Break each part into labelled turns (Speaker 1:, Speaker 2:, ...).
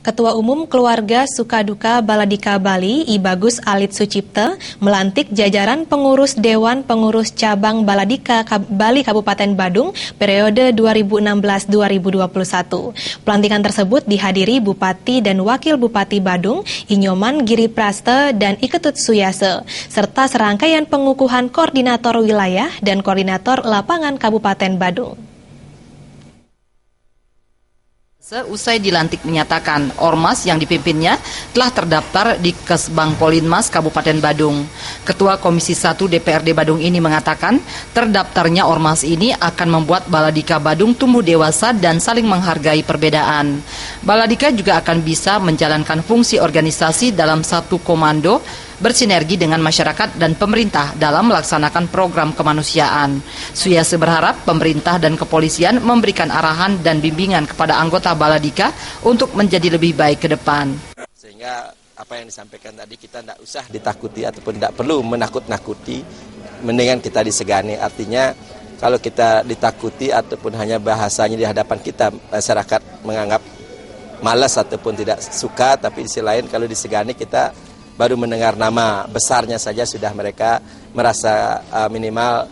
Speaker 1: Ketua Umum Keluarga Sukaduka Baladika Bali, I Bagus Alit Sucipta, melantik jajaran pengurus Dewan Pengurus Cabang Baladika Bali Kabupaten Badung periode 2016-2021. Pelantikan tersebut dihadiri Bupati dan Wakil Bupati Badung, Inyoman Giri Praste dan Iketut Suyase, serta serangkaian pengukuhan koordinator wilayah dan koordinator lapangan Kabupaten Badung.
Speaker 2: Seusai dilantik menyatakan ormas yang dipimpinnya telah terdaftar di Kesbang Polinmas Kabupaten Badung. Ketua Komisi 1 DPRD Badung ini mengatakan terdaftarnya ormas ini akan membuat Baladika Badung tumbuh dewasa dan saling menghargai perbedaan. Baladika juga akan bisa menjalankan fungsi organisasi dalam satu komando, bersinergi dengan masyarakat dan pemerintah dalam melaksanakan program kemanusiaan. Suyase berharap pemerintah dan kepolisian memberikan arahan dan bimbingan kepada anggota Baladika untuk menjadi lebih baik ke depan.
Speaker 3: Sehingga apa yang disampaikan tadi kita tidak usah ditakuti ataupun tidak perlu menakut-nakuti, mendingan kita disegani. Artinya kalau kita ditakuti ataupun hanya bahasanya di hadapan kita, masyarakat menganggap malas ataupun tidak suka, tapi di sisi lain kalau disegani kita baru mendengar nama besarnya saja sudah mereka merasa minimal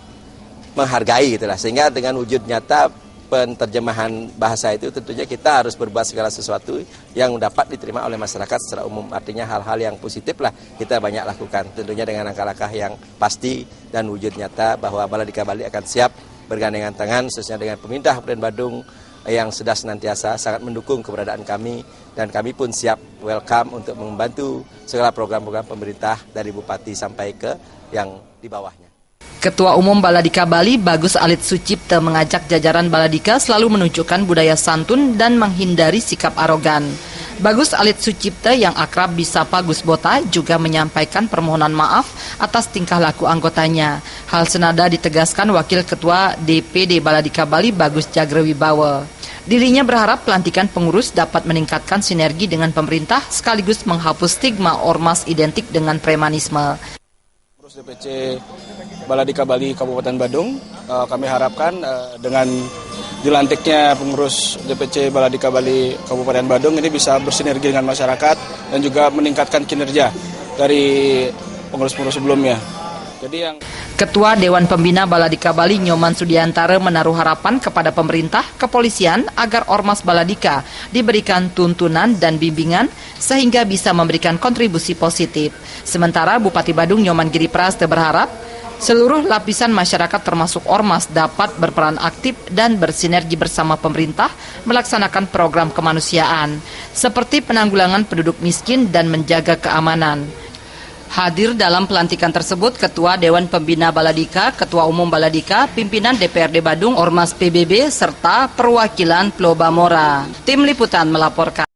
Speaker 3: menghargai gitulah. Sehingga dengan wujud nyata penterjemahan bahasa itu tentunya kita harus berbuat segala sesuatu yang dapat diterima oleh masyarakat secara umum. Artinya hal-hal yang positif lah kita banyak lakukan. Tentunya dengan langkah-langkah yang pasti dan wujud nyata bahwa Baladika Bali akan siap bergandengan tangan khususnya dengan pemerintah Kabupaten Badung yang sudah senantiasa sangat mendukung keberadaan kami, dan kami pun siap welcome untuk membantu segala program-program pemerintah dari Bupati sampai ke yang di bawahnya.
Speaker 2: Ketua Umum Baladika Bali, Bagus Alit Sucipta, mengajak jajaran Baladika selalu menunjukkan budaya santun dan menghindari sikap arogan. Bagus Alit Sucipta yang akrab disapa Gus Bota juga menyampaikan permohonan maaf atas tingkah laku anggotanya. Hal senada ditegaskan Wakil Ketua DPD Baladika Bali, Bagus Jagrewibawa. Dirinya berharap pelantikan pengurus dapat meningkatkan sinergi dengan pemerintah sekaligus menghapus stigma ormas identik dengan premanisme.
Speaker 4: Pengurus DPC Baladika Bali Kabupaten Badung, kami harapkan dengan dilantiknya pengurus DPC Baladika Bali Kabupaten Badung ini bisa bersinergi dengan masyarakat dan juga meningkatkan kinerja dari pengurus-pengurus sebelumnya. Ketua
Speaker 2: Dewan Pembina Baladika Bali, Nyoman Sudiantara, menaruh harapan kepada pemerintah, kepolisian agar ormas Baladika diberikan tuntunan dan bimbingan sehingga bisa memberikan kontribusi positif. Sementara Bupati Badung Nyoman Giri Praste berharap seluruh lapisan masyarakat termasuk ormas dapat berperan aktif dan bersinergi bersama pemerintah melaksanakan program kemanusiaan seperti penanggulangan penduduk miskin dan menjaga keamanan. Hadir dalam pelantikan tersebut Ketua Dewan Pembina Baladika, Ketua Umum Baladika, pimpinan DPRD Badung, Ormas PBB, serta perwakilan Pulau Bamora. Tim Liputan melaporkan.